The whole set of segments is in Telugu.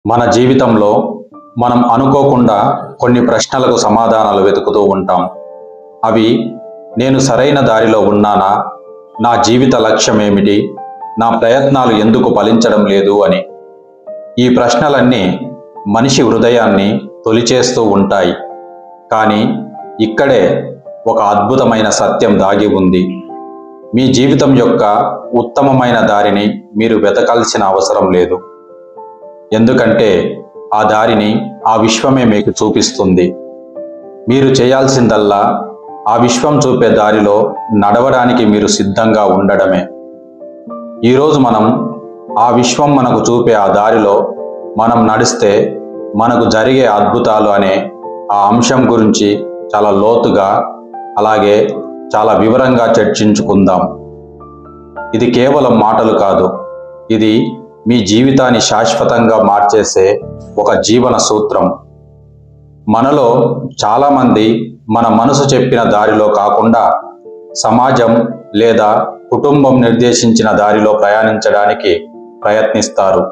మన జీవితంలో మనం అనుకోకుండా కొన్ని ప్రశ్నలకు సమాధానాలు వెతుకుతూ ఉంటాం. అవి నేను సరైన దారిలో ఉన్నానా, నా జీవిత లక్ష్యం ఏమిటి, నా ప్రయత్నాలు ఎందుకు ఫలించడం లేదు అని. ఈ ప్రశ్నలన్నీ మనిషి హృదయాన్ని తొలిచేస్తూ ఉంటాయి. కానీ ఇక్కడే ఒక అద్భుతమైన సత్యం దాగి ఉంది. మీ జీవితం యొక్క ఉత్తమమైన దారిని మీరు వెతకాల్సిన అవసరం లేదు. ఎందుకంటే ఆ దారిని ఆ విశ్వమే మీకు చూపిస్తుంది. మీరు చేయాల్సిందల్లా ఆ విశ్వం చూపే దారిలో నడవడానికి మీరు సిద్ధంగా ఉండడమే. ఈరోజు మనం ఆ విశ్వం మనకు చూపే ఆ దారిలో మనం నడిస్తే మనకు జరిగే అద్భుతాలు అనే ఆ అంశం గురించి చాలా లోతుగా అలాగే చాలా వివరంగా చర్చించుకుందాం. ఇది కేవలం మాటలు కాదు, ఇది మీ జీవితాన్ని శాశ్వతంగా మార్చేసే ఒక జీవన సూత్రం. మనలో చాలామంది మన మనసు చెప్పిన దారిలో కాకుండా సమాజం లేదా కుటుంబం నిర్దేశించిన దారిలో ప్రయాణించడానికి ప్రయత్నిస్తారు.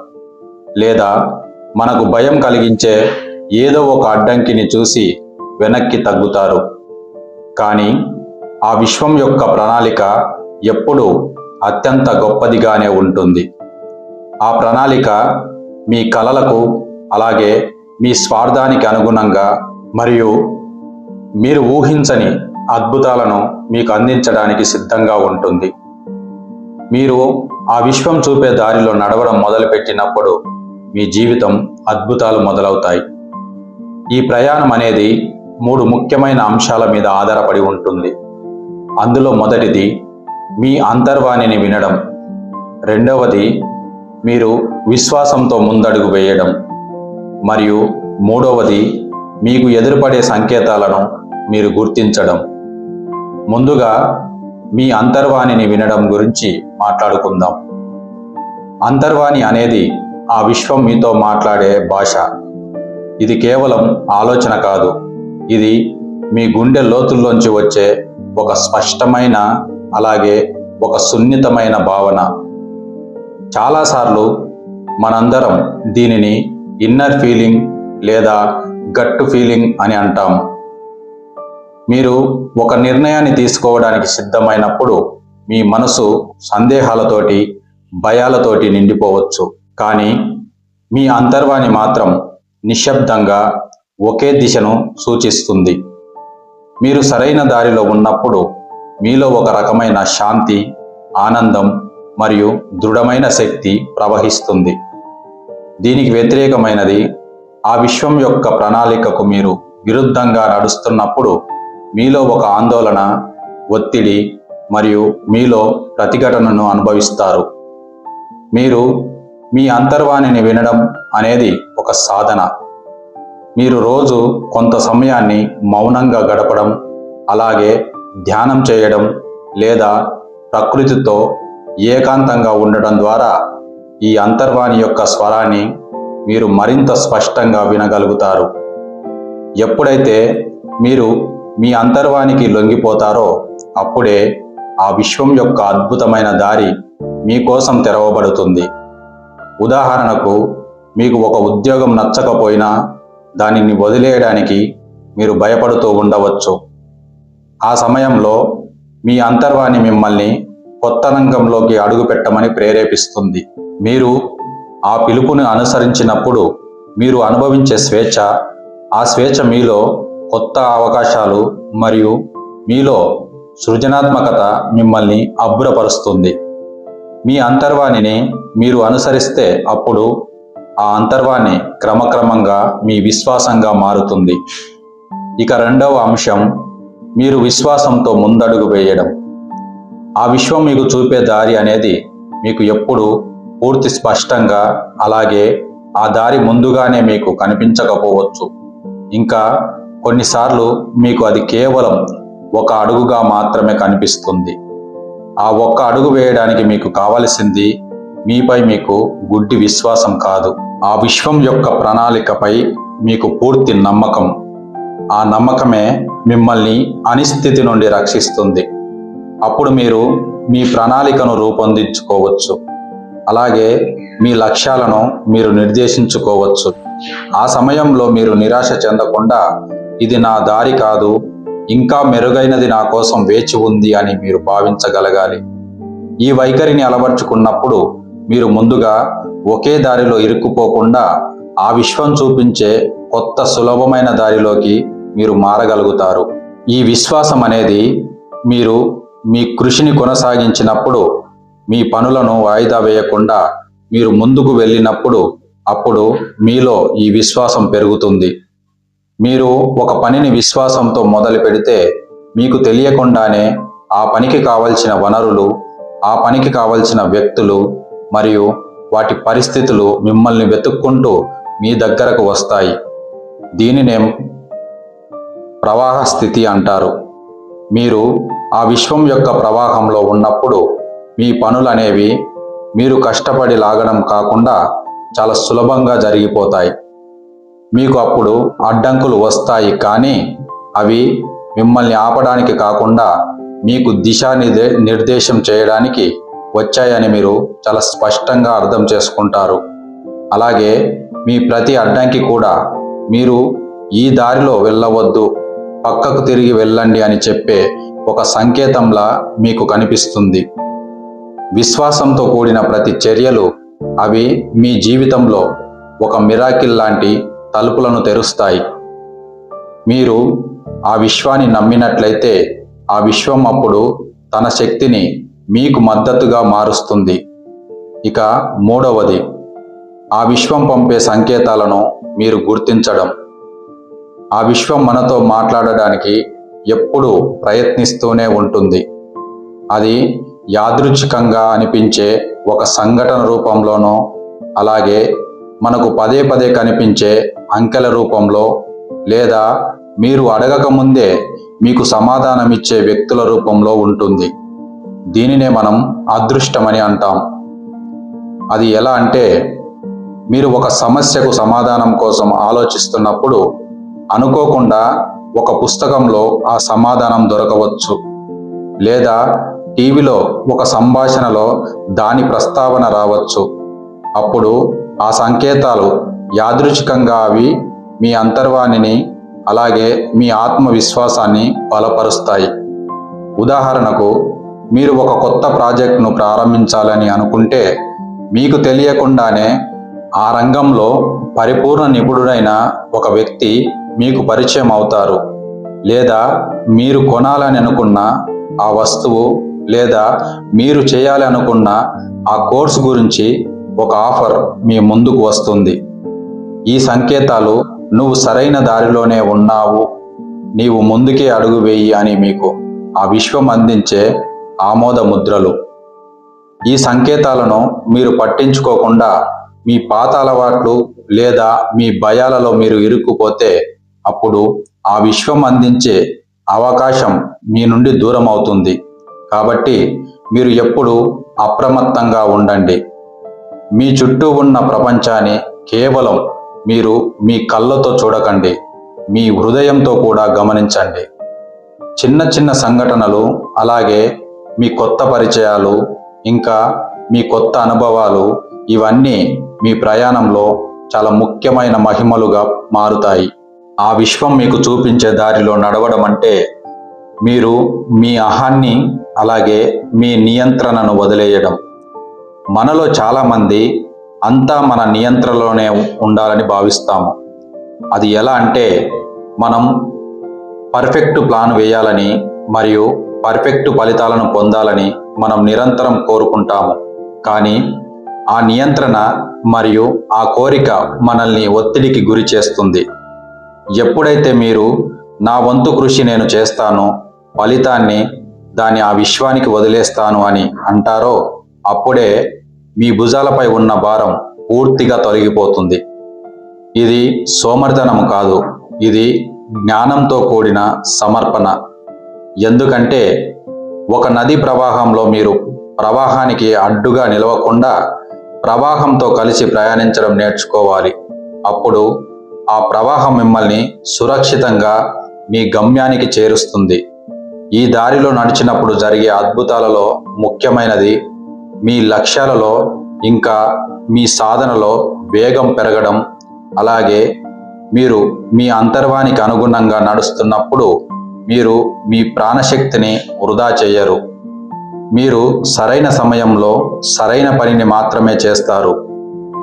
లేదా మనకు భయం కలిగించే ఏదో ఒక అడ్డంకిని చూసి వెనక్కి తగ్గుతారు. కానీ ఆ విశ్వం యొక్క ప్రణాళిక ఎప్పుడూ అత్యంత గొప్పదిగానే ఉంటుంది. ఆ ప్రణాళిక మీ కలలకు అలాగే మీ స్వార్థానికి అనుగుణంగా మరియు మీరు ఊహించని అద్భుతాలను మీకు అందించడానికి సిద్ధంగా ఉంటుంది. మీరు ఆ విశ్వం చూపే దారిలో నడవడం మొదలుపెట్టినప్పుడు మీ జీవితం అద్భుతాలు మొదలవుతాయి. ఈ ప్రయాణం అనేది 3 ముఖ్యమైన అంశాల మీద ఆధారపడి ఉంటుంది. అందులో మొదటిది మీ అంతర్వాణిని వినడం, రెండవది మీరు విశ్వాసంతో ముందడుగు వేయడం, మరియు మూడవది మీకు ఎదురుపడే సంకేతాలను మీరు గుర్తించడం. ముందుగా మీ అంతర్వాణిని వినడం గురించి మాట్లాడుకుందాం. అంతర్వాణి అనేది ఆ విశ్వం మీతో మాట్లాడే భాష. ఇది కేవలం ఆలోచన కాదు, ఇది మీ గుండె లోతుల్లోంచి వచ్చే ఒక స్పష్టమైన అలాగే ఒక సున్నితమైన భావన. చాలాసార్లు మనందరం దీనిని ఇన్నర్ ఫీలింగ్ లేదా గట్ ఫీలింగ్ అని అంటాం. మీరు ఒక నిర్ణయాన్ని తీసుకోవడానికి సిద్ధమైనప్పుడు మీ మనసు సందేహాలతోటి భయాలతోటి నిండిపోవచ్చు. కానీ మీ అంతర్వాణి మాత్రం నిశ్శబ్దంగా ఒకే దిశను సూచిస్తుంది. మీరు సరైన దారిలో ఉన్నప్పుడు మీలో ఒక రకమైన శాంతి, ఆనందం మరియు దృఢమైన శక్తి ప్రవహిస్తుంది. దీనికి వ్యతిరేకమైనది ఆ విశ్వం యొక్క ప్రణాళికకు మీరు విరుద్ధంగా నడుస్తున్నప్పుడు మీలో ఒక ఆందోళన, ఒత్తిడి మరియు మీలో ప్రతిఘటనను అనుభవిస్తారు. మీరు మీ అంతర్వాణిని వినడం అనేది ఒక సాధన. మీరు రోజు కొంత సమయాన్ని మౌనంగా గడపడం, అలాగే ధ్యానం చేయడం లేదా ప్రకృతితో ఏకాంతంగా ఉండడం ద్వారా ఈ అంతర్వాణి యొక్క స్వరాన్ని మీరు మరింత స్పష్టంగా వినగలుగుతారు. ఎప్పుడైతే మీరు మీ అంతర్వాణికి లొంగిపోతారో అప్పుడే ఆ విశ్వం యొక్క అద్భుతమైన దారి మీకోసం తెరవబడుతుంది. ఉదాహరణకు, మీకు ఒక ఉద్యోగం నచ్చకపోయినా దానిని వదిలేయడానికి మీరు భయపడుతూ ఉండవచ్చు. ఆ సమయంలో మీ అంతర్వాణి మిమ్మల్ని కొత్త రంగంలోకి అడుగుపెట్టమని ప్రేరేపిస్తుంది. మీరు ఆ పిలుపుని అనుసరించినప్పుడు మీరు అనుభవించే స్వేచ్ఛ, ఆ స్వేచ్ఛ మీలో కొత్త అవకాశాలు మరియు మీలో సృజనాత్మకత మిమ్మల్ని అబ్బురపరుస్తుంది. మీ అంతర్వాణిని మీరు అనుసరిస్తే అప్పుడు ఆ అంతర్వాణి క్రమక్రమంగా మీ విశ్వాసంగా మారుతుంది. ఇక రెండవ అంశం, మీరు విశ్వాసంతో ముందడుగు వేయడం. ఆ విశ్వం మీకు చూపే దారి అనేది మీకు ఎప్పుడు పూర్తి స్పష్టంగా అలాగే ఆ దారి ముందుగానే మీకు కనిపించకపోవచ్చు. ఇంకా కొన్నిసార్లు మీకు అది కేవలం ఒక అడుగుగా మాత్రమే కనిపిస్తుంది. ఆ ఒక్క అడుగు వేయడానికి మీకు కావలసింది మీపై మీకు గుడ్డి విశ్వాసం కాదు, ఆ విశ్వం యొక్క ప్రణాళికపై మీకు పూర్తి నమ్మకం. ఆ నమ్మకమే మిమ్మల్ని అనిశ్చితి నుండి రక్షిస్తుంది. అప్పుడు మీరు మీ ప్రణాళికను రూపొందించుకోవచ్చు. అలాగే మీ లక్ష్యాలను మీరు నిర్దేశించుకోవచ్చు. ఆ సమయంలో మీరు నిరాశ చెందకుండా ఇది నా దారి కాదు, ఇంకా మెరుగైనది నా కోసం వేచి ఉంది అని మీరు భావించగలగాలి. ఈ వైఖరిని అలవర్చుకున్నప్పుడు మీరు ముందుగా ఒకే దారిలో ఇరుక్కుపోకుండా ఆ విశ్వం చూపించే కొత్త సులభమైన దారిలోకి మీరు మారగలుగుతారు. ఈ విశ్వాసం అనేది మీరు మీ కృషిని కొనసాగించినప్పుడు, మీ పనులను వాయిదా వేయకుండా మీరు ముందుకు వెళ్ళినప్పుడు, అప్పుడు మీలో ఈ విశ్వాసం పెరుగుతుంది. మీరు ఒక పనిని విశ్వాసంతో మొదలు పెడితే మీకు తెలియకుండానే ఆ పనికి కావలసిన వనరులు, ఆ పనికి కావలసిన వ్యక్తులు మరియు వాటి పరిస్థితులు మిమ్మల్ని వెతుక్కుంటూ మీ దగ్గరకు వస్తాయి. దీనినే ప్రవాహ స్థితి అంటారు. మీరు ఆ విశ్వం యొక్క ప్రవాహంలో ఉన్నప్పుడు మీ పనులు అనేవి మీరు కష్టపడి లాగడం కాకుండా చాలా సులభంగా జరిగిపోతాయి. మీకు అప్పుడు అడ్డంకులు వస్తాయి, కానీ అవి మిమ్మల్ని ఆపడానికి కాకుండా మీకు నిర్దేశం చేయడానికి వచ్చాయని మీరు చాలా స్పష్టంగా అర్థం చేసుకుంటారు. అలాగే మీ ప్రతి అడ్డంకి కూడా మీరు ఈ దారిలో వెళ్ళవద్దు, పక్కకు తిరిగి వెళ్ళండి అని చెప్పే ఒక సంకేతంలా మీకు కనిపిస్తుంది. విశ్వాసంతో కూడిన ప్రతి చర్యలు అవి మీ జీవితంలో ఒక మిరాకిల్ లాంటి తలుపులను తెరుస్తాయి. మీరు ఆ విశ్వాన్ని నమ్మినట్లయితే ఆ విశ్వం అప్పుడు తన శక్తిని మీకు మద్దతుగా మారుస్తుంది. ఇక మూడవది, ఆ విశ్వం పంపే సంకేతాలను మీరు గుర్తించడం. ఆ విశ్వం మనతో మాట్లాడడానికి ఎప్పుడూ ప్రయత్నిస్తూనే ఉంటుంది. అది యాదృచ్ఛికంగా అనిపించే ఒక సంఘటన రూపంలోనో, అలాగే మనకు పదే పదే కనిపించే అంకెల రూపంలో, లేదా మీరు అడగకముందే మీకు సమాధానమిచ్చే వ్యక్తుల రూపంలో ఉంటుంది. దీనినే మనం అదృష్టమని అంటాం. అది ఎలా అంటే, మీరు ఒక సమస్యకు సమాధానం కోసం ఆలోచిస్తున్నప్పుడు అనుకోకుండా ఒక పుస్తకంలో ఆ సమాధానం దొరకవచ్చు, లేదా టీవీలో ఒక సంభాషణలో దాని ప్రస్తావన రావచ్చు. అప్పుడు ఆ సంకేతాలు యాదృచ్ఛికంగా అవి మీ అంతర్వాణిని, అలాగే మీ ఆత్మవిశ్వాసాన్ని బలపరుస్తాయి. ఉదాహరణకు, మీరు ఒక కొత్త ప్రాజెక్టును ప్రారంభించాలని అనుకుంటే మీకు తెలియకుండానే ఆ రంగంలో పరిపూర్ణ నిపుణుడైన ఒక వ్యక్తి మీకు పరిచయం అవుతారు, లేదా మీరు కొనాలని అనుకున్న ఆ వస్తువు, లేదా మీరు చేయాలి అనుకున్న ఆ కోర్సు గురించి ఒక ఆఫర్ మీ ముందుకు వస్తుంది. ఈ సంకేతాలు నువ్వు సరైన దారిలోనే ఉన్నావు, నీవు ముందుకే అడుగు వేయి అని మీకు ఆ విశ్వం అందించే ఆమోద ముద్రలు. ఈ సంకేతాలను మీరు పట్టించుకోకుండా మీ పాత అలవాట్లు లేదా మీ భయాలలో మీరు ఇరుక్కుపోతే అప్పుడు ఆ విశ్వం అందించే అవకాశం మీ నుండి దూరం అవుతుంది. కాబట్టి మీరు ఎప్పుడూ అప్రమత్తంగా ఉండండి. మీ చుట్టూ ఉన్న ప్రపంచాన్ని కేవలం మీరు మీ కళ్ళతో చూడకండి, మీ హృదయంతో కూడా గమనించండి. చిన్న చిన్న సంఘటనలు, అలాగే మీ కొత్త పరిచయాలు, ఇంకా మీ కొత్త అనుభవాలు, ఇవన్నీ మీ ప్రయాణంలో చాలా ముఖ్యమైన మహిమలుగా మారుతాయి. ఆ విశ్వం మీకు చూపించే దారిలో నడవడం అంటే మీరు మీ అహాన్ని, అలాగే మీ నియంత్రణను వదిలేయడం. మనలో చాలామంది అంతా మన నియంత్రణలోనే ఉండాలని భావిస్తాము. అది ఎలా అంటే, మనం పర్ఫెక్ట్ ప్లాన్ వేయాలని మరియు పర్ఫెక్ట్ ఫలితాలను పొందాలని మనం నిరంతరం కోరుకుంటాము. కానీ ఆ నియంత్రణ మరియు ఆ కోరిక మనల్ని ఒత్తిడికి గురి చేస్తుంది. ఎప్పుడైతే మీరు నా వంతు కృషి నేను చేస్తాను, ఫలితాన్ని దాన్ని ఆ విశ్వానికి వదిలేస్తాను అని అంటారో అప్పుడే మీ భుజాలపై ఉన్న భారం పూర్తిగా తొలగిపోతుంది. ఇది సోమర్థనం కాదు, ఇది జ్ఞానంతో కూడిన సమర్పణ. ఎందుకంటే ఒక నది ప్రవాహంలో మీరు ప్రవాహానికి అడ్డుగా నిలవకుండా ప్రవాహంతో కలిసి ప్రయాణించడం నేర్చుకోవాలి. అప్పుడు ఆ ప్రవాహం మిమ్మల్ని సురక్షితంగా మీ గమ్యానికి చేరుస్తుంది. ఈ దారిలో నడిచినప్పుడు జరిగే అద్భుతాలలో ముఖ్యమైనది మీ లక్ష్యాలలో ఇంకా మీ సాధనలో వేగం పెరగడం, అలాగే మీరు మీ అంతర్వానికి అనుగుణంగా నడుస్తున్నప్పుడు మీరు మీ ప్రాణశక్తిని వృధా చేయరు. మీరు సరైన సమయంలో సరైన పనిని మాత్రమే చేస్తారు.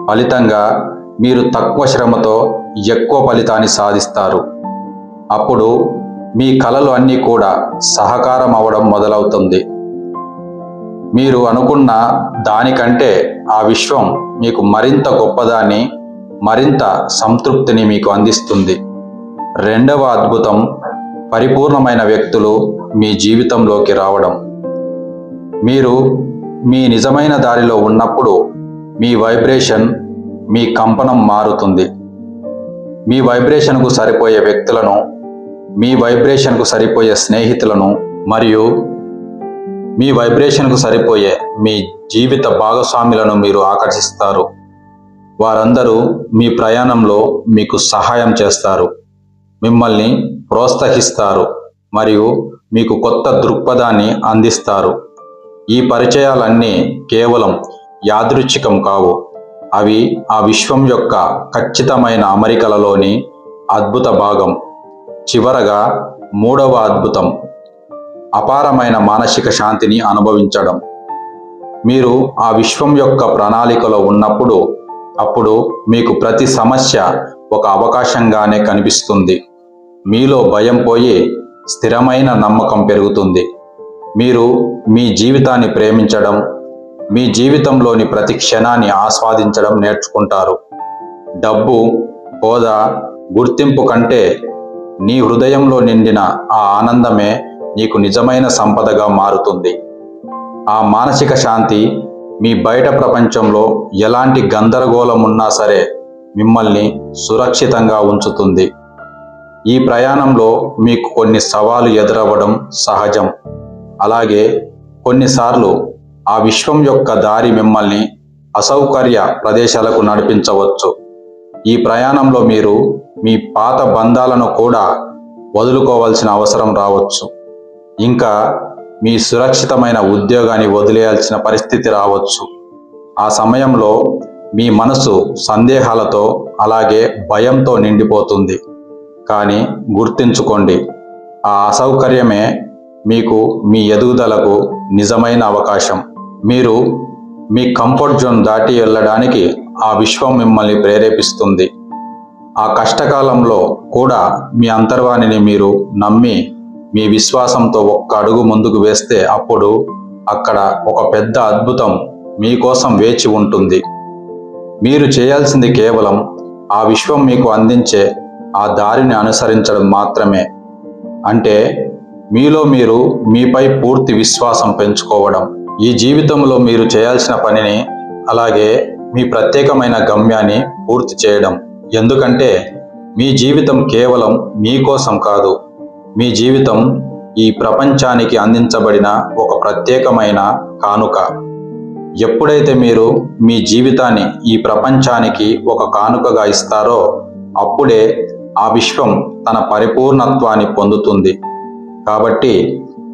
ఫలితంగా మీరు తక్కువ శ్రమతో ఎక్కువ ఫలితాన్ని సాధిస్తారు. అప్పుడు మీ కలలు అన్నీ కూడా సహకారం అవడం మొదలవుతుంది. మీరు అనుకున్న దానికంటే ఆ విశ్వం మీకు మరింత గొప్పదాన్ని, మరింత సంతృప్తిని మీకు అందిస్తుంది. రెండవ అద్భుతం, పరిపూర్ణమైన వ్యక్తులు మీ జీవితంలోకి రావడం. మీరు మీ నిజమైన దారిలో ఉన్నప్పుడు మీ వైబ్రేషన్, మీ కంపనం మారుతుంది. మీ వైబ్రేషన్కు సరిపోయే వ్యక్తులను, మీ వైబ్రేషన్కు సరిపోయే స్నేహితులను మరియు మీ వైబ్రేషన్కు సరిపోయే మీ జీవిత భాగస్వాములను మీరు ఆకర్షిస్తారు. వారందరూ మీ ప్రయాణంలో మీకు సహాయం చేస్తారు, మిమ్మల్ని ప్రోత్సహిస్తారు మరియు మీకు కొత్త దృక్పథాన్ని అందిస్తారు. ఈ పరిచయాలన్నీ కేవలం యాదృచ్ఛికం కావు. అవి ఆ విశ్వం యొక్క ఖచ్చితమైన అమరికలలోని అద్భుత భాగం. చివరగా మూడవ అద్భుతం, అపారమైన మానసిక శాంతిని అనుభవించడం. మీరు ఆ విశ్వం యొక్క ప్రణాళికలో ఉన్నప్పుడు అప్పుడు మీకు ప్రతి సమస్య ఒక అవకాశంగానే కనిపిస్తుంది. మీలో భయం పోయి స్థిరమైన నమ్మకం పెరుగుతుంది. మీరు మీ జీవితాన్ని ప్రేమించడం, మీ జీవితంలోని ప్రతి క్షణాన్ని ఆస్వాదించడం నేర్చుకుంటారు. డబ్బు, హోదా, గుర్తింపు కంటే నీ హృదయంలో నిండిన ఆ ఆనందమే నీకు నిజమైన సంపదగా మారుతుంది. ఆ మానసిక శాంతి మీ బయట ప్రపంచంలో ఎలాంటి గందరగోళం ఉన్నా సరే మిమ్మల్ని సురక్షితంగా ఉంచుతుంది. ఈ ప్రయాణంలో మీకు కొన్ని సవాలు ఎదురవ్వడం సహజం. అలాగే కొన్నిసార్లు ఆ విశ్వం యొక్క దారి మిమ్మల్ని అసౌకర్య ప్రదేశాలకు నడిపించవచ్చు. ఈ ప్రయాణంలో మీరు మీ పాత బంధాలను కూడా వదులుకోవాల్సిన అవసరం రావచ్చు. ఇంకా మీ సురక్షితమైన ఉద్యోగాన్ని వదిలేయాల్సిన పరిస్థితి రావచ్చు. ఆ సమయంలో మీ మనసు సందేహాలతో అలాగే భయంతో నిండిపోతుంది. కానీ గుర్తుంచుకోండి, ఆ అసౌకర్యమే మీకు మీ ఎదుగుదలకు నిజమైన అవకాశం. మీరు మీ కంఫర్ట్ జోన్ దాటి వెళ్ళడానికి ఆ విశ్వం మిమ్మల్ని ప్రేరేపిస్తుంది. ఆ కష్టకాలంలో కూడా మీ అంతర్వాణిని మీరు నమ్మి మీ విశ్వాసంతో ఒక్క అడుగు ముందుకు వేస్తే అప్పుడు అక్కడ ఒక పెద్ద అద్భుతం మీకోసం వేచి ఉంటుంది. మీరు చేయాల్సింది కేవలం ఆ విశ్వం మీకు అందించే ఆ దారిని అనుసరించడం మాత్రమే. అంటే మీలో మీరు మీపై పూర్తి విశ్వాసం పెంచుకోవడం. ఈ జీవితంలో మీరు చేయాల్సిన పనిని అలాగే మీ ప్రత్యేకమైన గమ్యాన్ని పూర్తి చేయడం. ఎందుకంటే మీ జీవితం కేవలం మీకోసం కాదు, మీ జీవితం ఈ ప్రపంచానికి అందించబడిన ఒక ప్రత్యేకమైన కానుక. ఎప్పుడైతే మీరు మీ జీవితాన్ని ఈ ప్రపంచానికి ఒక కానుకగా ఇస్తారో అప్పుడే ఆ విశ్వం తన పరిపూర్ణత్వాన్ని పొందుతుంది. కాబట్టి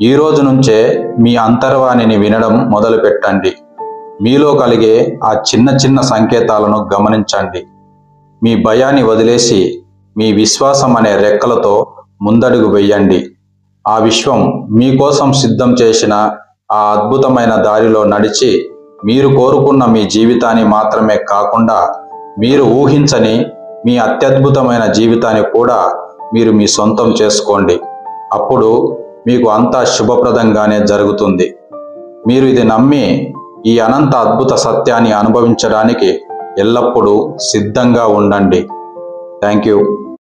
ఈ రోజు నుంచే మీ అంతర్వాణిని వినడం మొదలుపెట్టండి. మీలో కలిగే ఆ చిన్న చిన్న సంకేతాలను గమనించండి. మీ భయాన్ని వదిలేసి మీ విశ్వాసం అనే రెక్కలతో ముందడుగు వెయ్యండి. ఆ విశ్వం మీకోసం సిద్ధం చేసిన ఆ అద్భుతమైన దారిలో నడిచి మీరు కోరుకున్న మీ జీవితాన్ని మాత్రమే కాకుండా మీరు ఊహించని మీ అత్యద్భుతమైన జీవితాన్ని కూడా మీరు మీ సొంతం చేసుకోండి. అప్పుడు మీకు అంతా శుభప్రదంగానే జరుగుతుంది. మీరు ఇది నమ్మి ఈ అనంత అద్భుత సత్యాన్ని అనుభవించడానికి ఎల్లప్పుడూ సిద్ధంగా ఉండండి. Thank you.